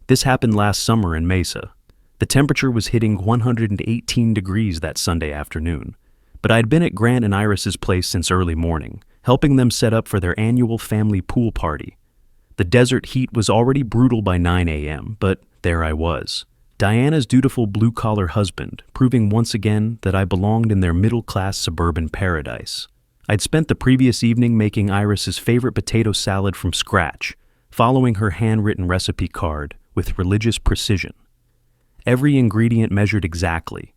This happened last summer in Mesa. The temperature was hitting 118 degrees that Sunday afternoon. But I'd been at Grant and Iris's place since early morning, helping them set up for their annual family pool party. The desert heat was already brutal by 9 a.m., but there I was, Diana's dutiful blue-collar husband, proving once again that I belonged in their middle-class suburban paradise. I'd spent the previous evening making Iris's favorite potato salad from scratch, following her handwritten recipe card with religious precision. Every ingredient measured exactly,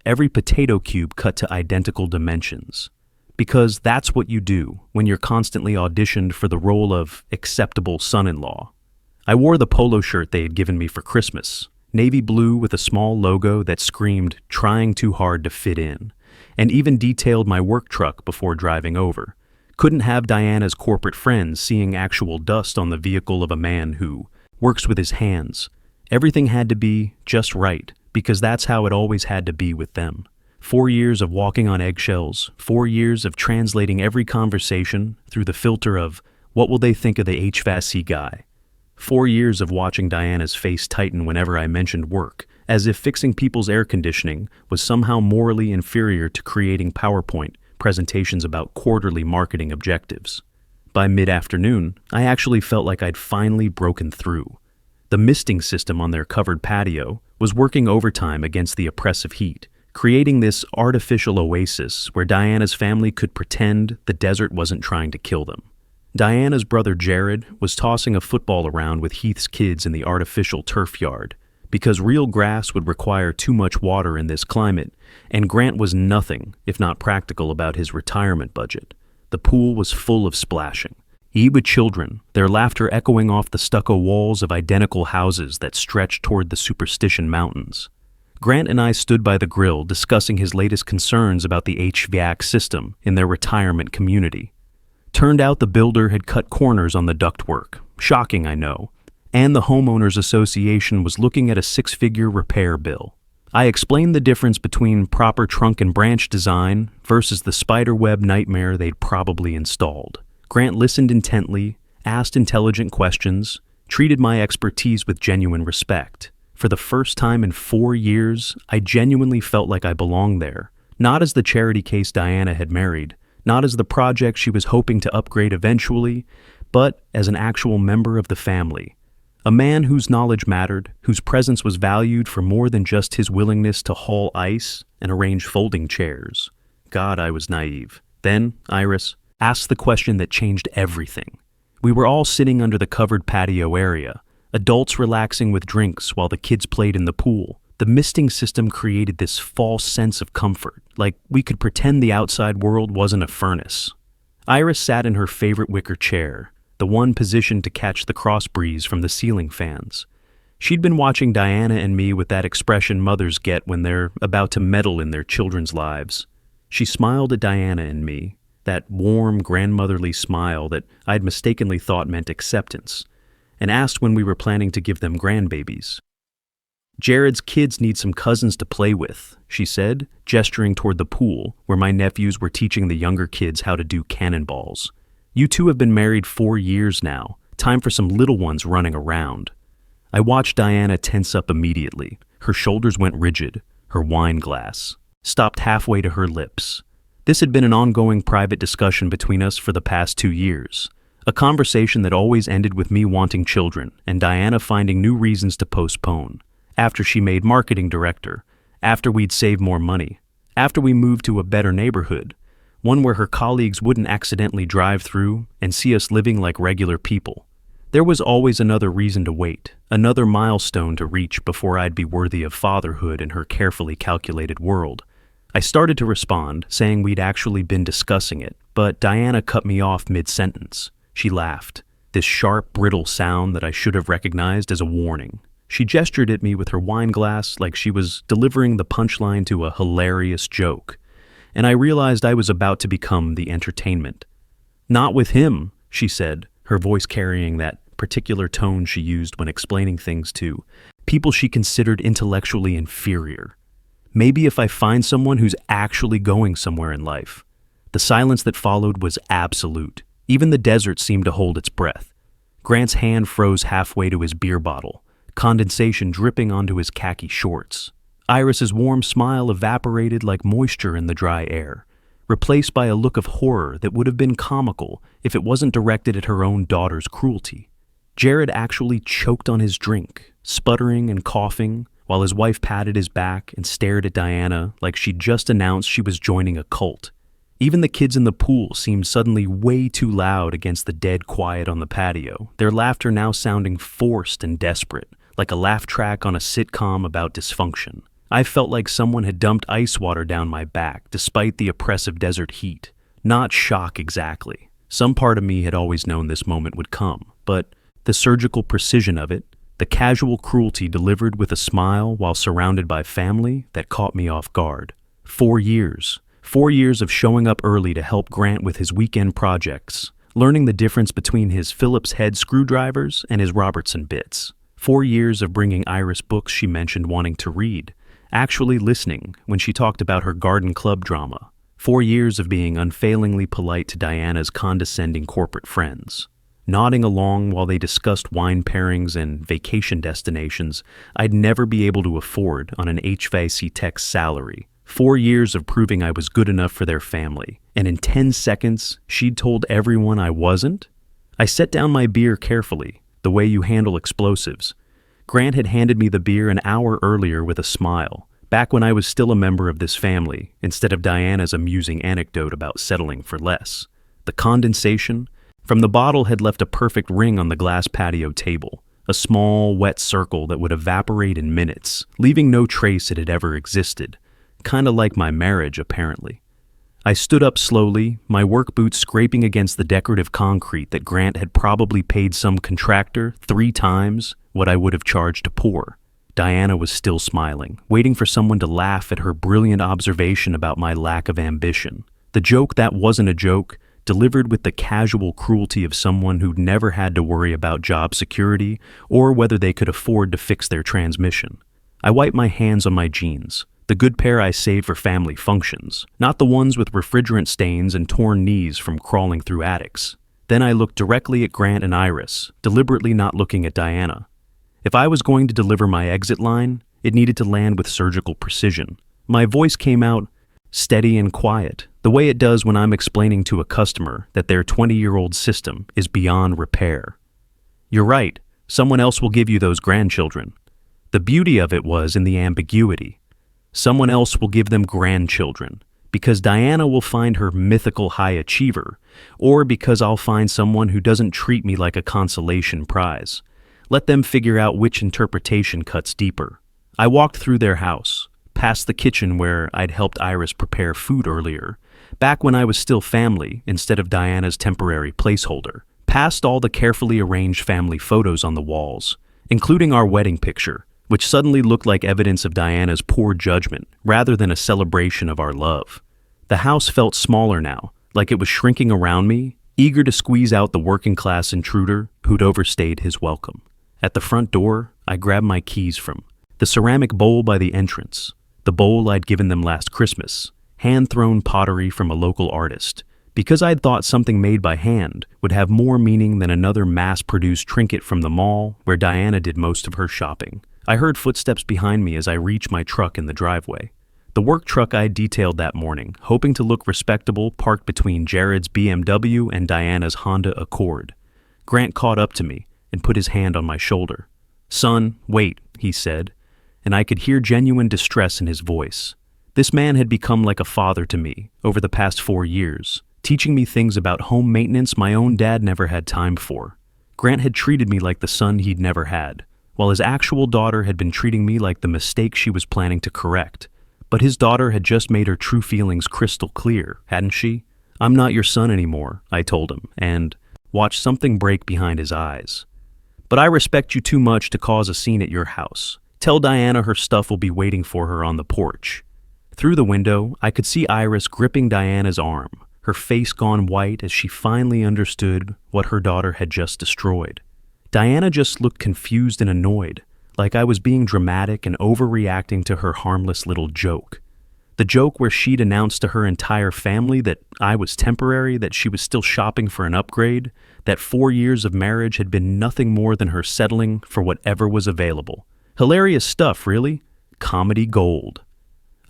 every potato cube cut to identical dimensions. Because that's what you do when you're constantly auditioned for the role of acceptable son-in-law. I wore the polo shirt they had given me for Christmas, navy blue with a small logo that screamed, "Trying too hard to fit in," and even detailed my work truck before driving over. Couldn't have Diana's corporate friends seeing actual dust on the vehicle of a man who works with his hands. Everything had to be just right, because that's how it always had to be with them. 4 years of walking on eggshells, 4 years of translating every conversation through the filter of, what will they think of the HVAC guy? 4 years of watching Diana's face tighten whenever I mentioned work, as if fixing people's air conditioning was somehow morally inferior to creating PowerPoint presentations about quarterly marketing objectives. By mid-afternoon, I actually felt like I'd finally broken through. The misting system on their covered patio was working overtime against the oppressive heat, creating this artificial oasis where Diana's family could pretend the desert wasn't trying to kill them. Diana's brother Jared was tossing a football around with Heath's kids in the artificial turf yard, because real grass would require too much water in this climate, and Grant was nothing if not practical about his retirement budget. The pool was full of splashing. He with children, their laughter echoing off the stucco walls of identical houses that stretched toward the Superstition Mountains. Grant and I stood by the grill discussing his latest concerns about the HVAC system in their retirement community. Turned out the builder had cut corners on the ductwork. Shocking, I know. And the homeowners association was looking at a 6-figure repair bill. I explained the difference between proper trunk and branch design versus the spiderweb nightmare they'd probably installed. Grant listened intently, asked intelligent questions, treated my expertise with genuine respect. For the first time in 4 years, I genuinely felt like I belonged there, not as the charity case Diana had married, not as the project she was hoping to upgrade eventually, but as an actual member of the family. A man whose knowledge mattered, whose presence was valued for more than just his willingness to haul ice and arrange folding chairs. God, I was naive. Then, Iris asked the question that changed everything. We were all sitting under the covered patio area, adults relaxing with drinks while the kids played in the pool. The misting system created this false sense of comfort, like we could pretend the outside world wasn't a furnace. Iris sat in her favorite wicker chair, the one positioned to catch the cross breeze from the ceiling fans. She'd been watching Diana and me with that expression mothers get when they're about to meddle in their children's lives. She smiled at Diana and me, that warm, grandmotherly smile that I'd mistakenly thought meant acceptance, and asked when we were planning to give them grandbabies. "Jared's kids need some cousins to play with," she said, gesturing toward the pool where my nephews were teaching the younger kids how to do cannonballs. "You two have been married 4 years now. Time for some little ones running around." I watched Diana tense up immediately. Her shoulders went rigid. Her wine glass stopped halfway to her lips. This had been an ongoing private discussion between us for the past 2 years. A conversation that always ended with me wanting children and Diana finding new reasons to postpone. After she made marketing director, after we'd saved more money, after we moved to a better neighborhood, one where her colleagues wouldn't accidentally drive through and see us living like regular people. There was always another reason to wait, another milestone to reach before I'd be worthy of fatherhood in her carefully calculated world. I started to respond, saying we'd actually been discussing it, but Diana cut me off mid-sentence. She laughed, this sharp, brittle sound that I should have recognized as a warning. She gestured at me with her wine glass like she was delivering the punchline to a hilarious joke, and I realized I was about to become the entertainment. "Not with him," she said, her voice carrying that particular tone she used when explaining things to people she considered intellectually inferior. "Maybe if I find someone who's actually going somewhere in life." The silence that followed was absolute. Even the desert seemed to hold its breath. Grant's hand froze halfway to his beer bottle, condensation dripping onto his khaki shorts. Iris's warm smile evaporated like moisture in the dry air, replaced by a look of horror that would have been comical if it wasn't directed at her own daughter's cruelty. Jared actually choked on his drink, sputtering and coughing, while his wife patted his back and stared at Diana like she'd just announced she was joining a cult. Even the kids in the pool seemed suddenly way too loud against the dead quiet on the patio, their laughter now sounding forced and desperate, like a laugh track on a sitcom about dysfunction. I felt like someone had dumped ice water down my back, despite the oppressive desert heat. Not shock exactly. Some part of me had always known this moment would come, but the surgical precision of it, the casual cruelty delivered with a smile while surrounded by family, that caught me off guard. 4 years. 4 years of showing up early to help Grant with his weekend projects, learning the difference between his Phillips head screwdrivers and his Robertson bits. 4 years of bringing Iris books she mentioned wanting to read, actually listening when she talked about her garden club drama. 4 years of being unfailingly polite to Diana's condescending corporate friends. Nodding along while they discussed wine pairings and vacation destinations I'd never be able to afford on an HVAC tech's salary. 4 years of proving I was good enough for their family, and in 10 seconds, she'd told everyone I wasn't? I set down my beer carefully, the way you handle explosives. Grant had handed me the beer an hour earlier with a smile, back when I was still a member of this family, instead of Diana's amusing anecdote about settling for less. The condensation from the bottle had left a perfect ring on the glass patio table, a small, wet circle that would evaporate in minutes, leaving no trace it had ever existed. Kinda like my marriage, apparently. I stood up slowly, my work boots scraping against the decorative concrete that Grant had probably paid some contractor 3 times what I would have charged to pour. Diana was still smiling, waiting for someone to laugh at her brilliant observation about my lack of ambition. The joke that wasn't a joke, delivered with the casual cruelty of someone who'd never had to worry about job security or whether they could afford to fix their transmission. I wiped my hands on my jeans, the good pair I saved for family functions, not the ones with refrigerant stains and torn knees from crawling through attics. Then I looked directly at Grant and Iris, deliberately not looking at Diana. If I was going to deliver my exit line, it needed to land with surgical precision. My voice came out steady and quiet, the way it does when I'm explaining to a customer that their 20-year-old system is beyond repair. You're right, someone else will give you those grandchildren. The beauty of it was in the ambiguity. Someone else will give them grandchildren, because Diana will find her mythical high achiever, or because I'll find someone who doesn't treat me like a consolation prize. Let them figure out which interpretation cuts deeper. I walked through their house, past the kitchen where I'd helped Iris prepare food earlier, back when I was still family instead of Diana's temporary placeholder, past all the carefully arranged family photos on the walls, including our wedding picture, which suddenly looked like evidence of Diana's poor judgment rather than a celebration of our love. The house felt smaller now, like it was shrinking around me, eager to squeeze out the working-class intruder who'd overstayed his welcome. At the front door, I grabbed my keys from the ceramic bowl by the entrance, the bowl I'd given them last Christmas, hand-thrown pottery from a local artist, because I'd thought something made by hand would have more meaning than another mass-produced trinket from the mall where Diana did most of her shopping. I heard footsteps behind me as I reached my truck in the driveway. The work truck I'd detailed that morning, hoping to look respectable, parked between Jared's BMW and Diana's Honda Accord. Grant caught up to me and put his hand on my shoulder. "Son, wait," he said, and I could hear genuine distress in his voice. This man had become like a father to me over the past 4 years, teaching me things about home maintenance my own dad never had time for. Grant had treated me like the son he'd never had, while his actual daughter had been treating me like the mistake she was planning to correct. But his daughter had just made her true feelings crystal clear, hadn't she? "I'm not your son anymore," I told him, and watched something break behind his eyes. "But I respect you too much to cause a scene at your house. Tell Diana her stuff will be waiting for her on the porch." Through the window, I could see Iris gripping Diana's arm, her face gone white as she finally understood what her daughter had just destroyed. Diana just looked confused and annoyed, like I was being dramatic and overreacting to her harmless little joke. The joke where she'd announced to her entire family that I was temporary, that she was still shopping for an upgrade, that 4 years of marriage had been nothing more than her settling for whatever was available. Hilarious stuff, really. Comedy gold.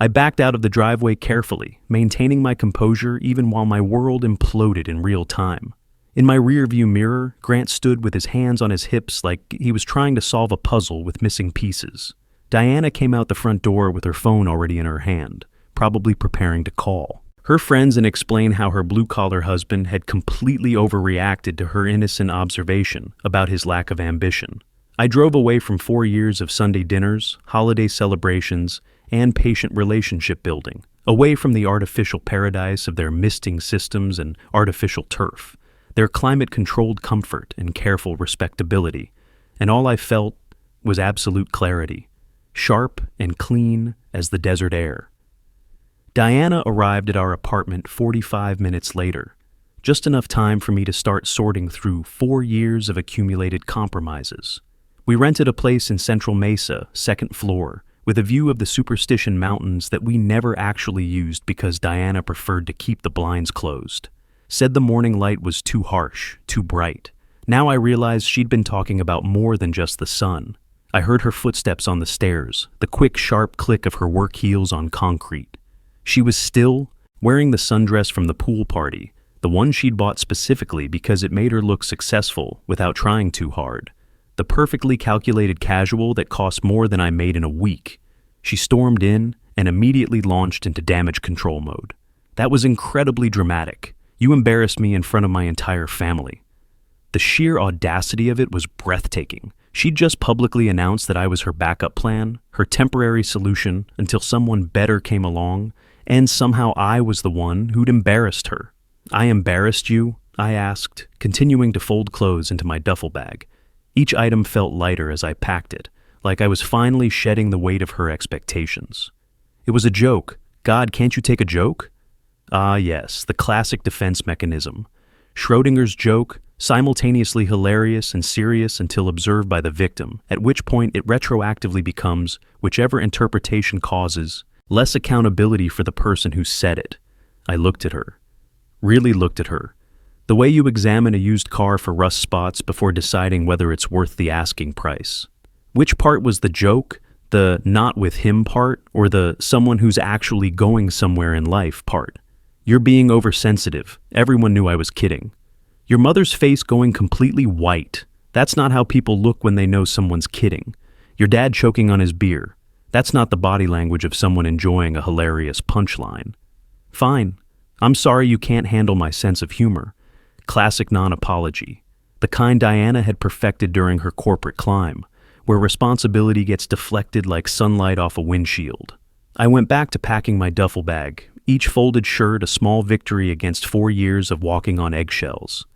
I backed out of the driveway carefully, maintaining my composure even while my world imploded in real time. In my rearview mirror, Grant stood with his hands on his hips like he was trying to solve a puzzle with missing pieces. Diana came out the front door with her phone already in her hand, probably preparing to call her friends and explain how her blue-collar husband had completely overreacted to her innocent observation about his lack of ambition. I drove away from 4 years of Sunday dinners, holiday celebrations, and patient relationship building, away from the artificial paradise of their misting systems and artificial turf, their climate-controlled comfort and careful respectability, and all I felt was absolute clarity, sharp and clean as the desert air. Diana arrived at our apartment 45 minutes later, just enough time for me to start sorting through 4 years of accumulated compromises. We rented a place in Central Mesa, second floor, with a view of the Superstition Mountains that we never actually used because Diana preferred to keep the blinds closed. Said the morning light was too harsh, too bright. Now I realized she'd been talking about more than just the sun. I heard her footsteps on the stairs, the quick, sharp click of her work heels on concrete. She was still wearing the sundress from the pool party, the one she'd bought specifically because it made her look successful without trying too hard. The perfectly calculated casual that cost more than I made in a week. She stormed in and immediately launched into damage control mode. That was incredibly dramatic. You embarrassed me in front of my entire family. The sheer audacity of it was breathtaking. She'd just publicly announced that I was her backup plan, her temporary solution until someone better came along, and somehow I was the one who'd embarrassed her. I embarrassed you? I asked, continuing to fold clothes into my duffel bag. Each item felt lighter as I packed it, like I was finally shedding the weight of her expectations. It was a joke. God, can't you take a joke? Ah, yes, the classic defense mechanism. Schrodinger's joke, simultaneously hilarious and serious until observed by the victim, at which point it retroactively becomes, whichever interpretation causes, less accountability for the person who said it. I looked at her. Really looked at her. The way you examine a used car for rust spots before deciding whether it's worth the asking price. Which part was the joke, the not with him part, or the someone who's actually going somewhere in life part? You're being oversensitive. Everyone knew I was kidding. Your mother's face going completely white. That's not how people look when they know someone's kidding. Your dad choking on his beer. That's not the body language of someone enjoying a hilarious punchline. Fine. I'm sorry you can't handle my sense of humor. Classic non-apology. The kind Diana had perfected during her corporate climb, where responsibility gets deflected like sunlight off a windshield. I went back to packing my duffel bag, each folded shirt a small victory against 4 years of walking on eggshells.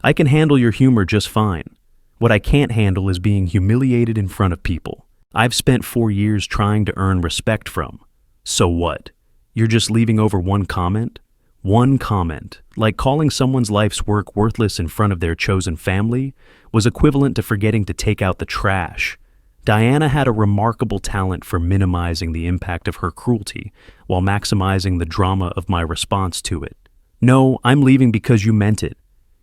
I can handle your humor just fine. What I can't handle is being humiliated in front of people. I've spent 4 years trying to earn respect from. So what? You're just leaving over one comment? One comment, like calling someone's life's work worthless in front of their chosen family, was equivalent to forgetting to take out the trash. Diana had a remarkable talent for minimizing the impact of her cruelty while maximizing the drama of my response to it. No, I'm leaving because you meant it.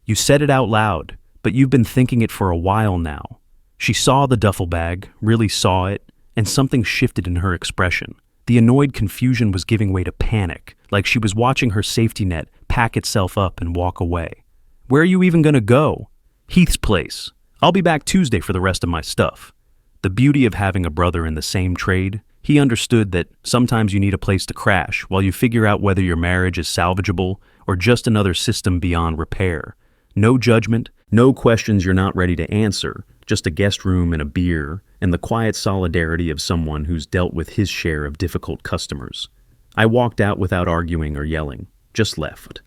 You said it out loud, but you've been thinking it for a while now. She saw the duffel bag, really saw it, and something shifted in her expression. The annoyed confusion was giving way to panic, like she was watching her safety net pack itself up and walk away. Where are you even going to go? Heath's place. I'll be back Tuesday for the rest of my stuff. The beauty of having a brother in the same trade, he understood that sometimes you need a place to crash while you figure out whether your marriage is salvageable or just another system beyond repair. No judgment, no questions you're not ready to answer, just a guest room and a beer, and the quiet solidarity of someone who's dealt with his share of difficult customers. I walked out without arguing or yelling, just left.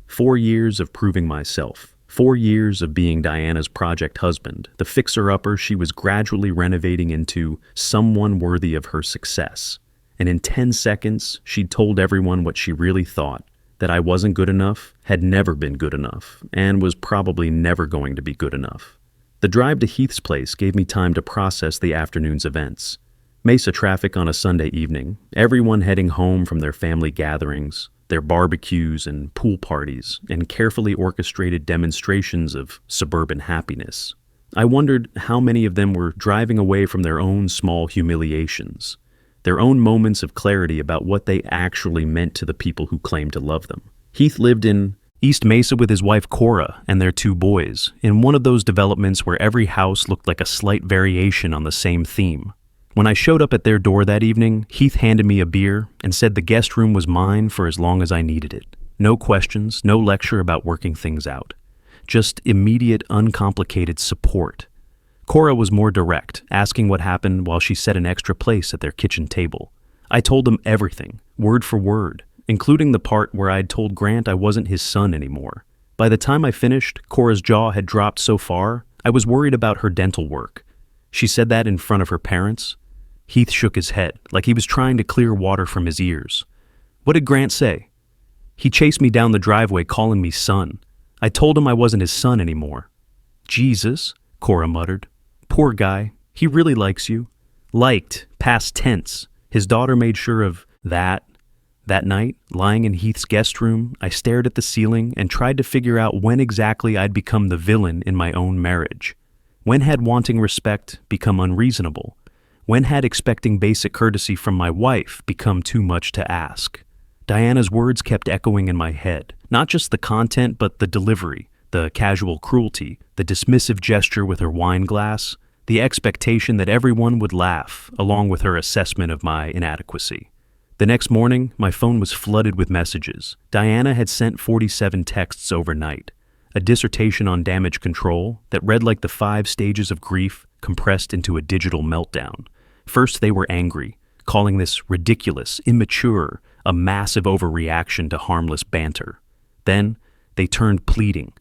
4 years of proving myself. 4 years of being Diana's project husband, the fixer-upper she was gradually renovating into someone worthy of her success. And in 10 seconds, she'd told everyone what she really thought, that I wasn't good enough, had never been good enough, and was probably never going to be good enough. The drive to Heath's place gave me time to process the afternoon's events. Mesa traffic on a Sunday evening, everyone heading home from their family gatherings, their barbecues and pool parties, and carefully orchestrated demonstrations of suburban happiness. I wondered how many of them were driving away from their own small humiliations, their own moments of clarity about what they actually meant to the people who claimed to love them. Heath lived in East Mesa with his wife Cora and their 2 boys, in one of those developments where every house looked like a slight variation on the same theme. When I showed up at their door that evening, Heath handed me a beer and said the guest room was mine for as long as I needed it. No questions, no lecture about working things out. Just immediate, uncomplicated support. Cora was more direct, asking what happened while she set an extra place at their kitchen table. I told them everything, word for word, including the part where I'd told Grant I wasn't his son anymore. By the time I finished, Cora's jaw had dropped so far, I was worried about her dental work. She said that in front of her parents. Heath shook his head, like he was trying to clear water from his ears. What did Grant say? He chased me down the driveway calling me son. I told him I wasn't his son anymore. Jesus, Cora muttered. Poor guy. He really likes you. Liked, past tense. His daughter made sure of that. That night, lying in Heath's guest room, I stared at the ceiling and tried to figure out when exactly I'd become the villain in my own marriage. When had wanting respect become unreasonable? When had expecting basic courtesy from my wife become too much to ask? Diana's words kept echoing in my head, not just the content but the delivery, the casual cruelty, the dismissive gesture with her wine glass, the expectation that everyone would laugh, along with her assessment of my inadequacy. The next morning, my phone was flooded with messages. Diana had sent 47 texts overnight, a dissertation on damage control that read like the 5 stages of grief compressed into a digital meltdown. First, they were angry, calling this ridiculous, immature, a massive overreaction to harmless banter. Then, they turned pleading.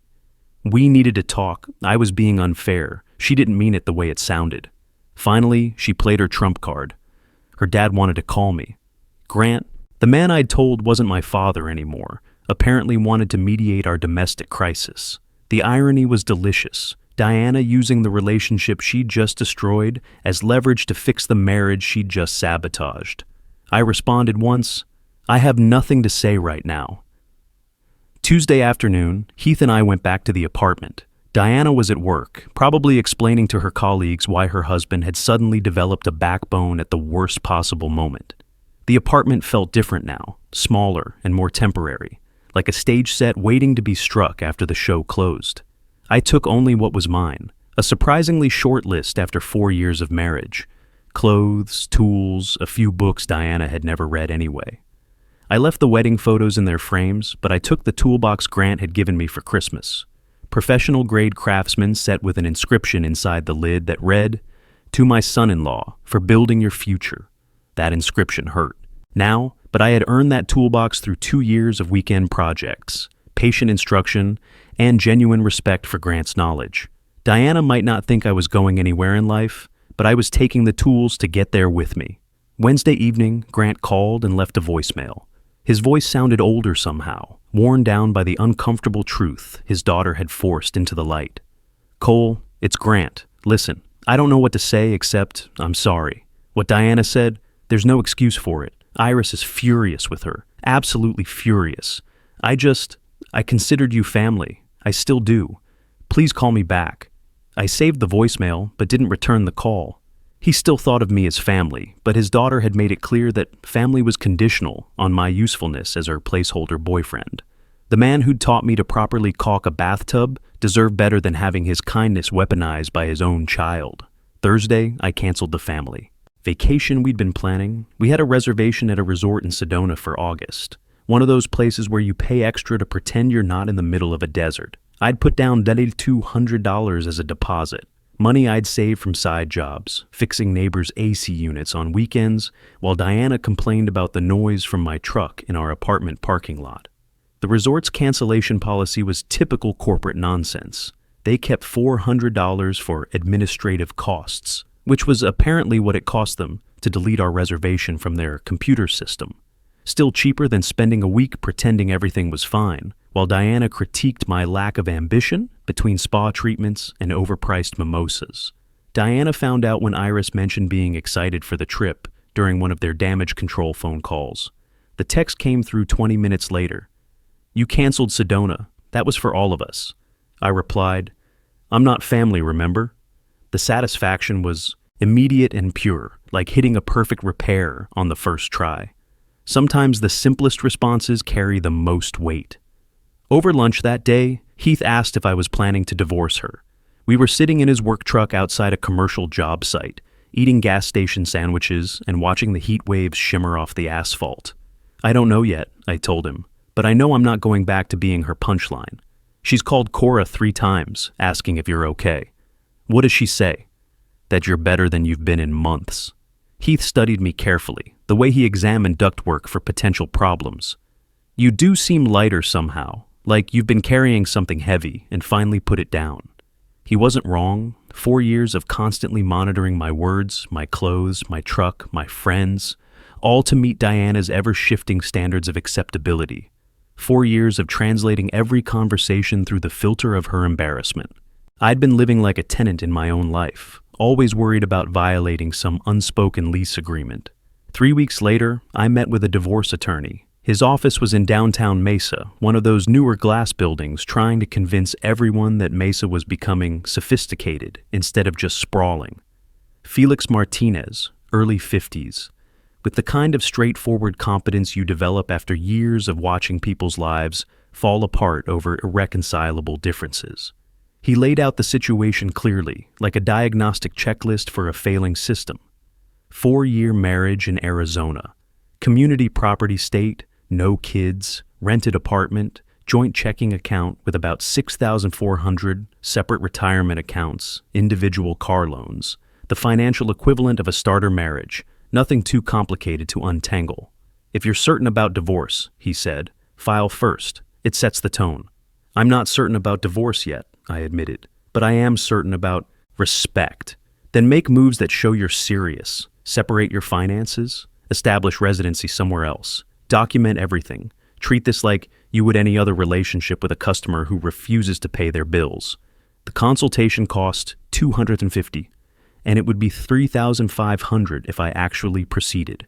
We needed to talk. I was being unfair. She didn't mean it the way it sounded. Finally, she played her trump card. Her dad wanted to call me. Grant, the man I'd told wasn't my father anymore, apparently wanted to mediate our domestic crisis. The irony was delicious. Diana using the relationship she'd just destroyed as leverage to fix the marriage she'd just sabotaged. I responded once, I have nothing to say right now. Tuesday afternoon, Heath and I went back to the apartment. Diana was at work, probably explaining to her colleagues why her husband had suddenly developed a backbone at the worst possible moment. The apartment felt different now, smaller and more temporary, like a stage set waiting to be struck after the show closed. I took only what was mine, a surprisingly short list after 4 years of marriage. Clothes, tools, a few books Diana had never read anyway. I left the wedding photos in their frames, but I took the toolbox Grant had given me for Christmas. Professional-grade craftsman set with an inscription inside the lid that read, "To my son-in-law, for building your future." That inscription hurt. Now, but I had earned that toolbox through 2 years of weekend projects, patient instruction, and genuine respect for Grant's knowledge. Diana might not think I was going anywhere in life, but I was taking the tools to get there with me. Wednesday evening, Grant called and left a voicemail. His voice sounded older somehow, worn down by the uncomfortable truth his daughter had forced into the light. Cole, it's Grant. Listen, I don't know what to say except I'm sorry. What Diana said, there's no excuse for it. Iris is furious with her, absolutely furious. I considered you family. I still do. Please call me back. I saved the voicemail, but didn't return the call. He still thought of me as family, but his daughter had made it clear that family was conditional on my usefulness as her placeholder boyfriend. The man who'd taught me to properly caulk a bathtub deserved better than having his kindness weaponized by his own child. Thursday, I canceled the family. Vacation we'd been planning, we had a reservation at a resort in Sedona for August. One of those places where you pay extra to pretend you're not in the middle of a desert. I'd put down $200 as a deposit. Money I'd saved from side jobs, fixing neighbors' AC units on weekends, while Diana complained about the noise from my truck in our apartment parking lot. The resort's cancellation policy was typical corporate nonsense. They kept $400 for administrative costs, which was apparently what it cost them to delete our reservation from their computer system. Still cheaper than spending a week pretending everything was fine, while Diana critiqued my lack of ambition between spa treatments and overpriced mimosas. Diana found out when Iris mentioned being excited for the trip during one of their damage control phone calls. The text came through 20 minutes later. "You canceled Sedona. That was for all of us." I replied, "I'm not family, remember?" The satisfaction was immediate and pure, like hitting a perfect repair on the first try. Sometimes the simplest responses carry the most weight. Over lunch that day, Heath asked if I was planning to divorce her. We were sitting in his work truck outside a commercial job site, eating gas station sandwiches and watching the heat waves shimmer off the asphalt. "I don't know yet," I told him, "but I know I'm not going back to being her punchline. She's called Cora 3 times, asking if you're okay. What does she say?" "That you're better than you've been in months." Heath studied me carefully, the way he examined ductwork for potential problems. "You do seem lighter somehow, like you've been carrying something heavy and finally put it down." He wasn't wrong. 4 years of constantly monitoring my words, my clothes, my truck, my friends, all to meet Diana's ever-shifting standards of acceptability. 4 years of translating every conversation through the filter of her embarrassment. I'd been living like a tenant in my own life, always worried about violating some unspoken lease agreement. 3 weeks later, I met with a divorce attorney. His office was in downtown Mesa, one of those newer glass buildings trying to convince everyone that Mesa was becoming sophisticated instead of just sprawling. Felix Martinez, early 50s, with the kind of straightforward competence you develop after years of watching people's lives fall apart over irreconcilable differences. He laid out the situation clearly, like a diagnostic checklist for a failing system. 4-year marriage in Arizona, community property state, no kids, rented apartment, joint checking account with about 6,400 separate retirement accounts, individual car loans, the financial equivalent of a starter marriage, nothing too complicated to untangle. "If you're certain about divorce," he said, "file first. It sets the tone." "I'm not certain about divorce yet," I admitted, "but I am certain about respect." "Then make moves that show you're serious. Separate your finances, establish residency somewhere else, document everything. Treat this like you would any other relationship with a customer who refuses to pay their bills." The consultation cost $250, and it would be $3,500 if I actually proceeded.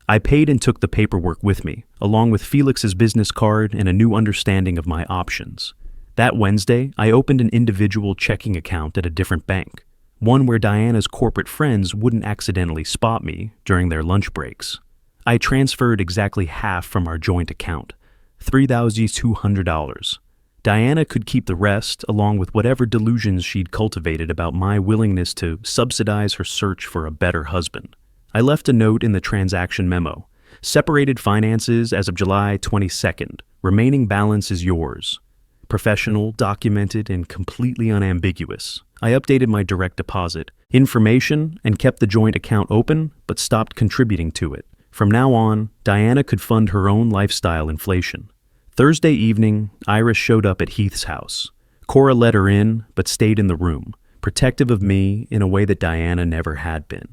I paid and took the paperwork with me, along with Felix's business card and a new understanding of my options. That Wednesday, I opened an individual checking account at a different bank, one where Diana's corporate friends wouldn't accidentally spot me during their lunch breaks. I transferred exactly half from our joint account, $3,200. Diana could keep the rest, along with whatever delusions she'd cultivated about my willingness to subsidize her search for a better husband. I left a note in the transaction memo. "Separated finances as of July 22nd. Remaining balance is yours." Professional, documented, and completely unambiguous. I updated my direct deposit information and kept the joint account open, but stopped contributing to it. From now on, Diana could fund her own lifestyle inflation. Thursday evening, Iris showed up at Heath's house. Cora let her in, but stayed in the room, protective of me in a way that Diana never had been.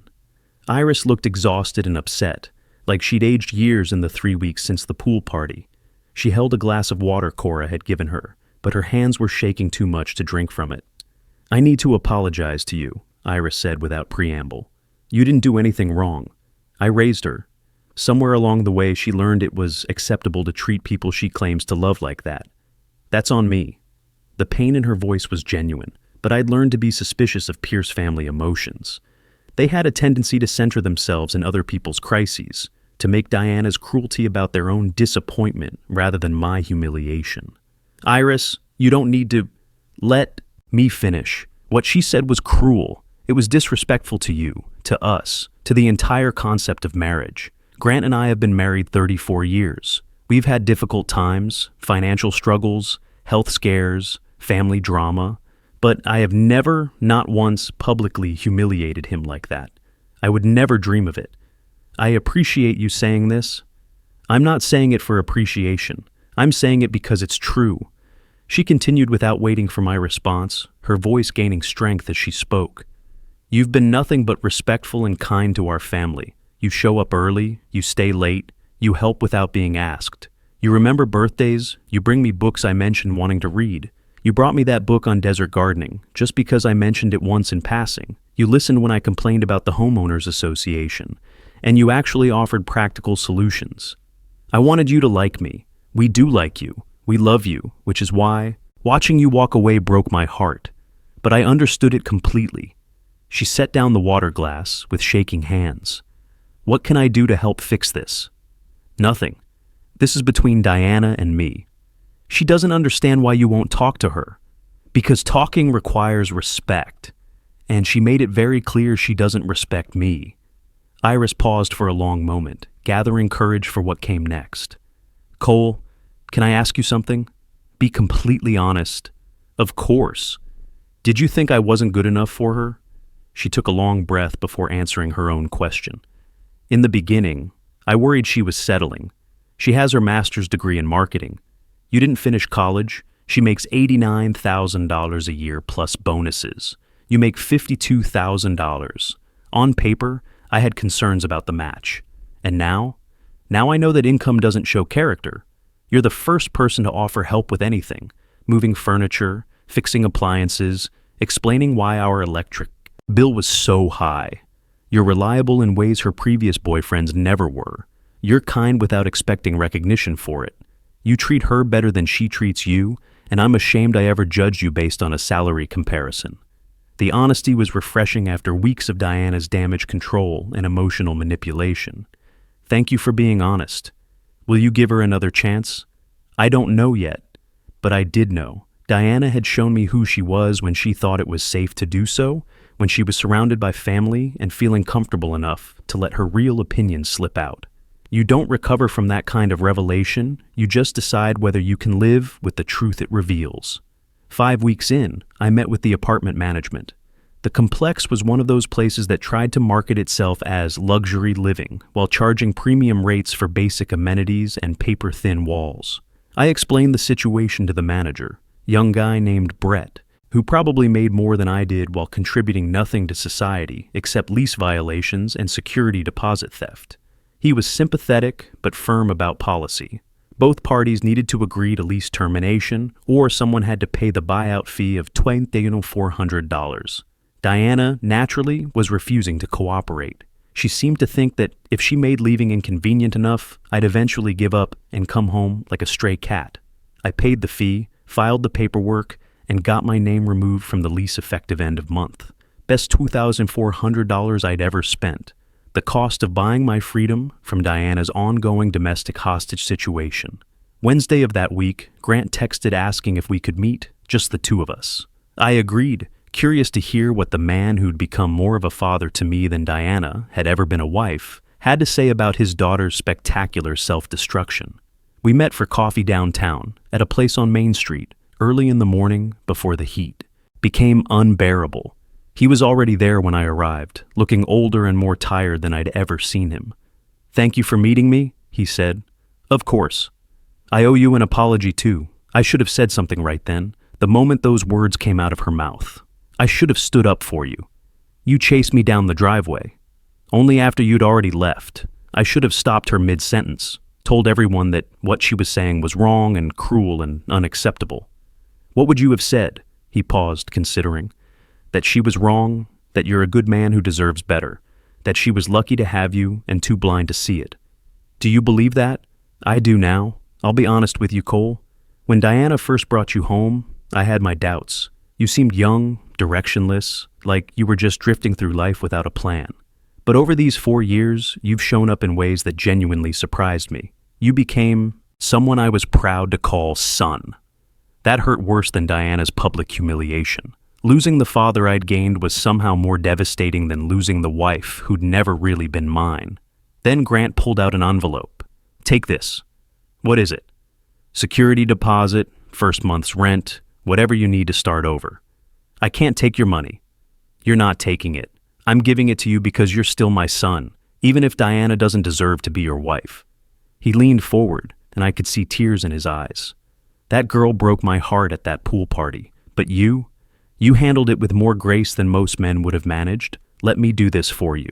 Iris looked exhausted and upset, like she'd aged years in the 3 weeks since the pool party. She held a glass of water Cora had given her, but her hands were shaking too much to drink from it. "I need to apologize to you," Iris said without preamble. "You didn't do anything wrong. I raised her. Somewhere along the way, she learned it was acceptable to treat people she claims to love like that. That's on me." The pain in her voice was genuine, but I'd learned to be suspicious of Pierce family emotions. They had a tendency to center themselves in other people's crises, to make Diana's cruelty about their own disappointment rather than my humiliation. "Iris, you don't need to..." "Let me finish. What she said was cruel. It was disrespectful to you, to us, to the entire concept of marriage. Grant and I have been married 34 years. We've had difficult times, financial struggles, health scares, family drama, but I have never, not once, publicly humiliated him like that. I would never dream of it. I appreciate you saying this. I'm not saying it for appreciation. I'm saying it because it's true." She continued without waiting for my response, her voice gaining strength as she spoke. "You've been nothing but respectful and kind to our family. You show up early, you stay late, you help without being asked. You remember birthdays, you bring me books I mentioned wanting to read. You brought me that book on desert gardening, just because I mentioned it once in passing. You listened when I complained about the homeowners association, and you actually offered practical solutions. I wanted you to like me. We do like you. We love you, which is why watching you walk away broke my heart. But I understood it completely. She set down the water glass with shaking hands. What can I do to help fix this? Nothing. This is between Diana and me. She doesn't understand why you won't talk to her. Because talking requires respect. And she made it very clear she doesn't respect me. Iris paused for a long moment, gathering courage for what came next. Cole, can I ask you something? Be completely honest. Of course. Did you think I wasn't good enough for her? She took a long breath before answering her own question. In the beginning, I worried she was settling. She has her master's degree in marketing. You didn't finish college. She makes $89,000 a year plus bonuses. You make $52,000. On paper, I had concerns about the match. And now? Now I know that income doesn't show character. You're the first person to offer help with anything, moving furniture, fixing appliances, explaining why our electric bill was so high. You're reliable in ways her previous boyfriends never were. You're kind without expecting recognition for it. You treat her better than she treats you, and I'm ashamed I ever judged you based on a salary comparison. The honesty was refreshing after weeks of Diana's damage control and emotional manipulation. Thank you for being honest. Will you give her another chance? I don't know yet, but I did know. Diana had shown me who she was when she thought it was safe to do so, when she was surrounded by family and feeling comfortable enough to let her real opinion slip out. You don't recover from that kind of revelation, you just decide whether you can live with the truth it reveals. 5 weeks in, I met with the apartment management. The complex was one of those places that tried to market itself as luxury living while charging premium rates for basic amenities and paper-thin walls. I explained the situation to the manager, young guy named Brett, who probably made more than I did while contributing nothing to society except lease violations and security deposit theft. He was sympathetic but firm about policy. Both parties needed to agree to lease termination, or someone had to pay the buyout fee of $2,400. Diana, naturally, was refusing to cooperate. She seemed to think that if she made leaving inconvenient enough, I'd eventually give up and come home like a stray cat. I paid the fee, filed the paperwork, and got my name removed from the lease effective end of month. Best $2,400 I'd ever spent. The cost of buying my freedom from Diana's ongoing domestic hostage situation. Wednesday of that week, Grant texted asking if we could meet, just the two of us. I agreed, curious to hear what the man who'd become more of a father to me than Diana had ever been a wife, had to say about his daughter's spectacular self-destruction. We met for coffee downtown, at a place on Main Street, early in the morning before the heat became unbearable. He was already there when I arrived, looking older and more tired than I'd ever seen him. "Thank you for meeting me," he said. "Of course. I owe you an apology too. I should have said something right then, the moment those words came out of her mouth. I should have stood up for you. You chased me down the driveway. Only after you'd already left. I should have stopped her mid-sentence, told everyone that what she was saying was wrong and cruel and unacceptable. What would you have said?" He paused, considering. "That she was wrong, that you're a good man who deserves better, that she was lucky to have you and too blind to see it. Do you believe that? I do now. I'll be honest with you, Cole. When Diana first brought you home, I had my doubts. You seemed young, directionless, like you were just drifting through life without a plan. But over these 4 years, you've shown up in ways that genuinely surprised me. You became someone I was proud to call son. That hurt worse than Diana's public humiliation. Losing the father I'd gained was somehow more devastating than losing the wife who'd never really been mine. Then Grant pulled out an envelope. "Take this." "What is it?" "Security deposit, first month's rent, whatever you need to start over." "I can't take your money." "You're not taking it. I'm giving it to you because you're still my son, even if Diana doesn't deserve to be your wife." He leaned forward, and I could see tears in his eyes. "That girl broke my heart at that pool party, but you handled it with more grace than most men would have managed. Let me do this for you."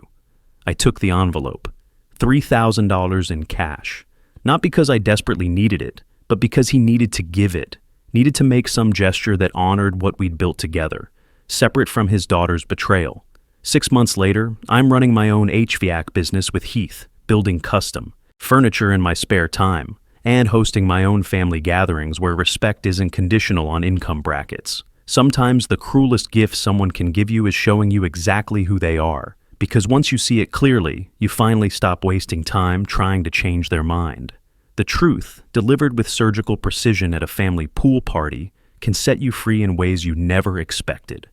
I took the envelope. $3,000 in cash. Not because I desperately needed it, but because he needed to give it. Needed to make some gesture that honored what we'd built together, separate from his daughter's betrayal. 6 months later, I'm running my own HVAC business with Heath, building custom. furniture in my spare time, and hosting my own family gatherings where respect isn't conditional on income brackets. Sometimes the cruelest gift someone can give you is showing you exactly who they are, because once you see it clearly, you finally stop wasting time trying to change their mind. The truth, delivered with surgical precision at a family pool party, can set you free in ways you never expected.